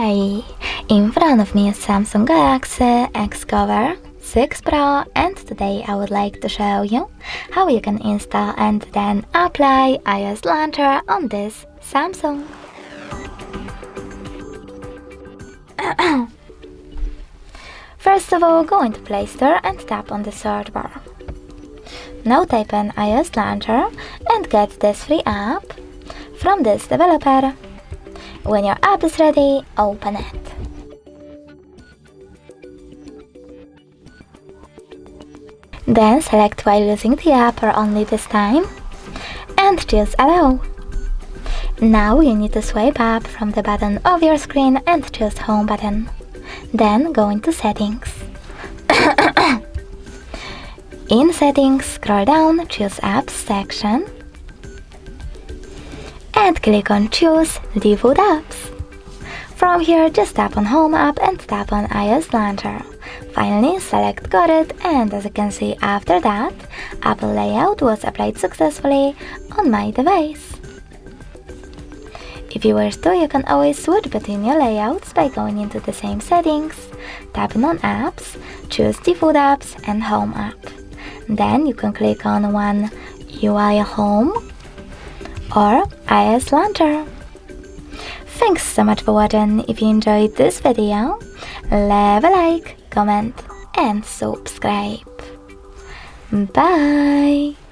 Hi! In front of me is Samsung Galaxy Xcover6 Pro, and today I would like to show you how you can install and then apply iOS launcher on this Samsung. First of all, go into Play Store and tap on the search bar. Now type in iOS launcher and get this free app from this developer. When your app is ready, open it. Then select while using the app or only this time and choose Allow. Now you need to swipe up from the bottom of your screen and choose Home button. Then go into Settings. In Settings, scroll down, choose Apps section and click on Choose Default Apps. From here, just tap on Home app and tap on iOS Launcher. Finally, select Got it, and as you can see after that, Apple layout was applied successfully on my device. If you wish to, you can always switch between your layouts by going into the same settings, tapping on Apps, choose Default Apps and Home app. Then you can click on one UI Home or iOS Launcher. Thanks so much for watching. If you enjoyed this video, leave a like, comment and subscribe. Bye!